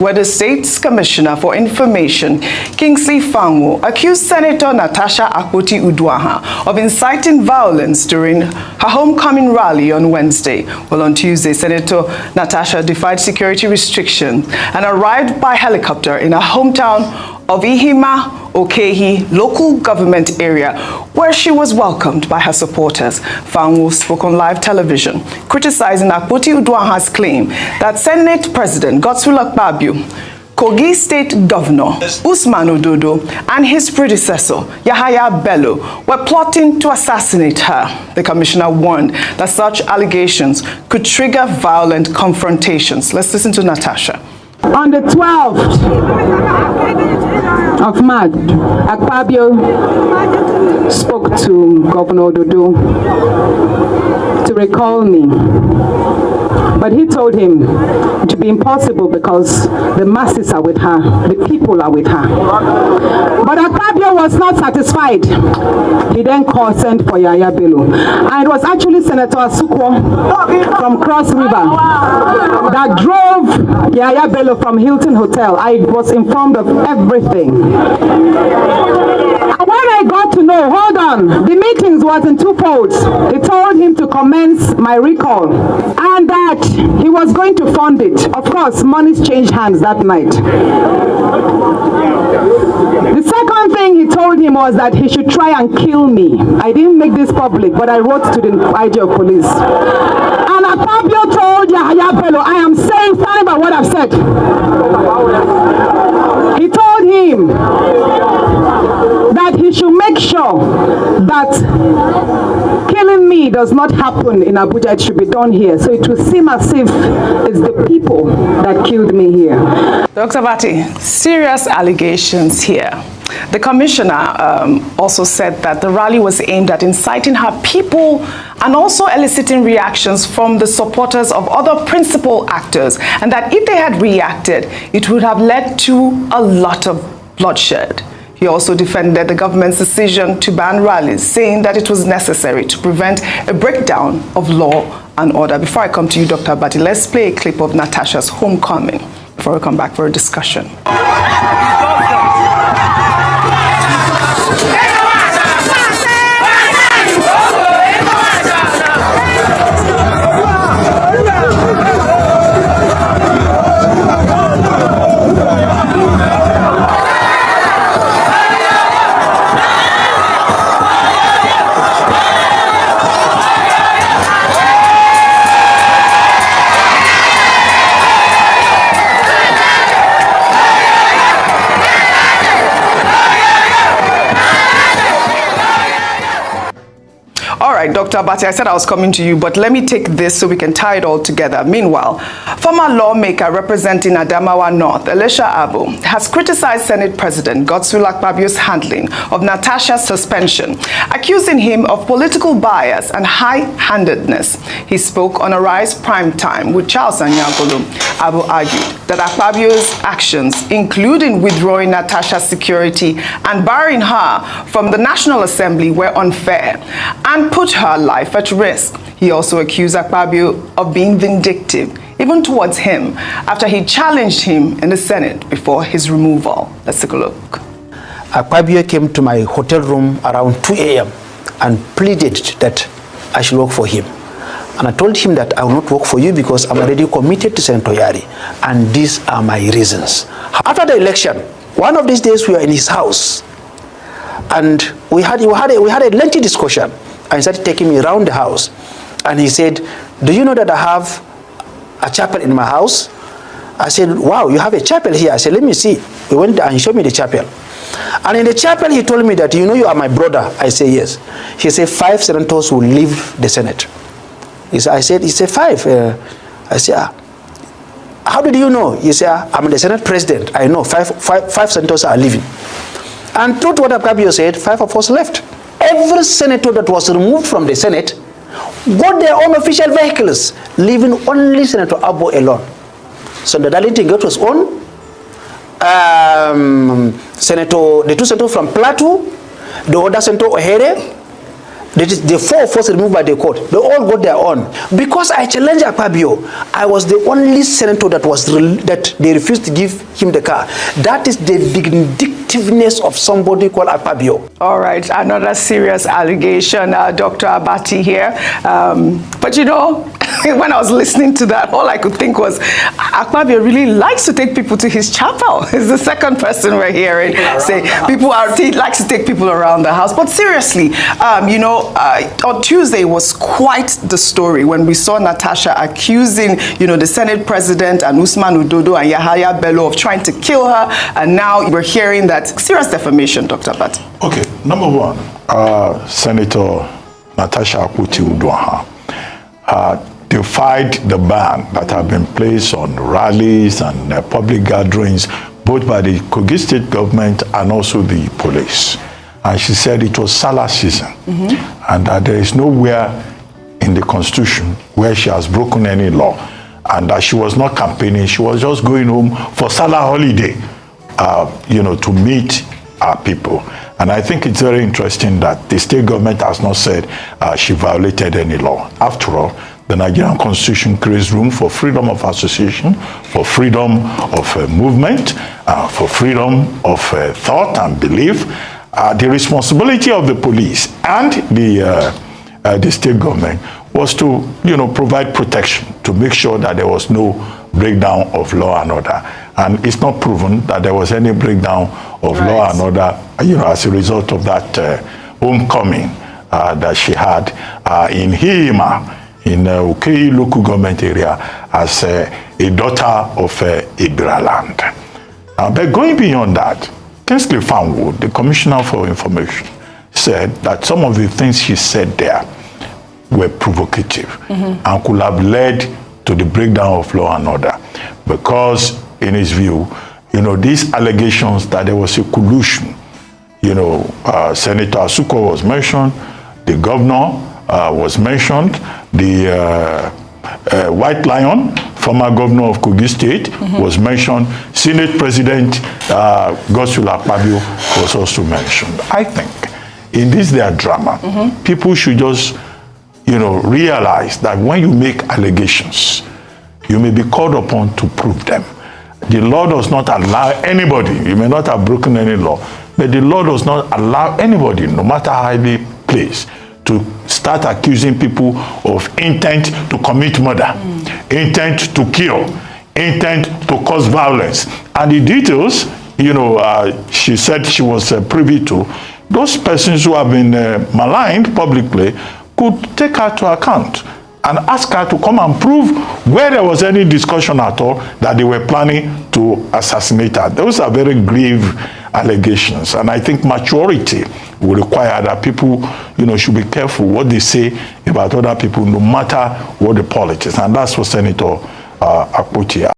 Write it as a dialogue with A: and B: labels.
A: where the state's Commissioner for Information, Kingsley Fanwo, accused Senator Natasha Akpoti-Uduaghan of inciting violence during her homecoming rally on Wednesday. Well, on Tuesday, Senator Natasha defied security restrictions and arrived by helicopter in her hometown of Ihima Okehi local government area, where she was welcomed by her supporters. Fanwo spoke on live television, criticizing Akpoti-Uduaghan's claim that Senate President Godswill Akpabio, Kogi State Governor Usman Ododo, and his predecessor Yahaya Bello were plotting to assassinate her. The commissioner warned that such allegations could trigger violent confrontations. Let's listen to Natasha.
B: On the 12th of March, Akpabio spoke to Governor Ododo to recall me. But he told him to be impossible because the masses are with her, the people are with her. But Akpabio was not satisfied. He then sent for Yahaya Bello. And it was actually Senator Asukwo from Cross River that drove Yahaya Bello from Hilton Hotel. I was informed of everything. And when I got to know, hold on, the meetings was in two folds. They told him to commence my recall and that he was going to fund it. Of course, monies changed hands that night. The second thing he told him was that he should try and kill me. I didn't make this public, but I wrote to the IG of police. And Akpabio told Yahaya Bello, I am saying, stand by what I've said. He told him that he should make sure that killing me does not happen in Abuja. It should be done here. So it will seem as if it's the people that killed me here.
A: Dr. Bati, serious allegations here. The commissioner also said that the rally was aimed at inciting her people and also eliciting reactions from the supporters of other principal actors, and that if they had reacted, it would have led to a lot of bloodshed. He also defended the government's decision to ban rallies, saying that it was necessary to prevent a breakdown of law and order. Before I come to you, Dr. Bati, let's play a clip of Natasha's homecoming before we come back for a discussion. Dr. Bati, I said I was coming to you, but let me take this so we can tie it all together. Meanwhile, former lawmaker representing Adamawa North, Elisha Abu, has criticized Senate President Godswill Akpabio's handling of Natasha's suspension, accusing him of political bias and high-handedness. He spoke on Arise Prime Time with Charles Anyagolo. Abu argued that Akpabio's actions, including withdrawing Natasha's security and barring her from the National Assembly, were unfair and put her life at risk. He also accused Akpabio of being vindictive, even towards him, after he challenged him in the Senate before his removal. Let's take a look.
C: Akpabio came to my hotel room around 2 a.m. and pleaded that I should work for him. And I told him that I will not work for you because I'm already committed to Senator Yari, and these are my reasons. After the election, one of these days we were in his house, and we had a lengthy discussion. And he started taking me around the house, and he said, do you know that I have a chapel in my house? I said, wow, you have a chapel here? I said, let me see. We went there and he showed me the chapel. And in the chapel, he told me that, you know, you are my brother. I said, yes. He said, 5 senators will leave the Senate. He said, 5. I said, how did you know? He said, I'm the Senate president. I know 5 senators are leaving. And true to what Akpabio said, 5 of us left. Every senator that was removed from the Senate got their own official vehicles, leaving only Senator Abo alone. So the Darlington got his own. The 2 senators from Plateau, the other Senator Ohere, The 4 of us removed by the court, they all got their own. Because I challenged Akpabio, I was the only senator that they refused to give him the car. That is the vindictiveness of somebody called Akpabio.
A: All right, another serious allegation, Dr. Abati here. But you know, when I was listening to that, all I could think was Akpabio really likes to take people to his chapel. It's the second person we're hearing say he likes to take people around the house. But seriously, you know, on Tuesday was quite the story when we saw Natasha accusing, you know, the Senate President and Usman Udodo and Yahaya Bello of trying to kill her, and now we're hearing that serious defamation, Dr. Abati.
D: Okay, number one, Senator Natasha Akpoti-Uduaghan defied the ban that have been placed on rallies and public gatherings, both by the Kogi State government and also the police. And she said it was Salah season, and that there is nowhere in the Constitution where she has broken any law, and that she was not campaigning, she was just going home for Salah holiday, you know, to meet our people. And I think it's very interesting that the state government has not said she violated any law. After all, the Nigerian Constitution creates room for freedom of association, for freedom of movement, for freedom of thought and belief. The responsibility of the police and the state government was to, you know, provide protection, to make sure that there was no breakdown of law and order. And it's not proven that there was any breakdown of law and order, you know, as a result of that homecoming that she had in Hima, in Ukei local government area, as a daughter of Ibira land. But going beyond that, Kingsley Fanwo, the Commissioner for Information, said that some of the things she said there were provocative and could have led to the breakdown of law and order, because in his view, you know, these allegations that there was a collusion, you know, Senator Asuko was mentioned, the governor was mentioned, the White Lion, former governor of Kogi State, was mentioned, Senate President Godswill Akpabio was also mentioned. I think in this their drama, people should just, you know, realize that when you make allegations, you may be called upon to prove them. The law does not allow anybody, you may not have broken any law, but the law does not allow anybody, no matter how highly placed, to start accusing people of intent to commit murder, intent to kill, intent to cause violence. And the details, you know, she said she was privy to, those persons who have been maligned publicly could take her to account and ask her to come and prove where there was any discussion at all that they were planning to assassinate her. Those are very grave allegations, and I think maturity will require that people, you know, should be careful what they say about other people, no matter what the politics. And that's what Senator Akpoti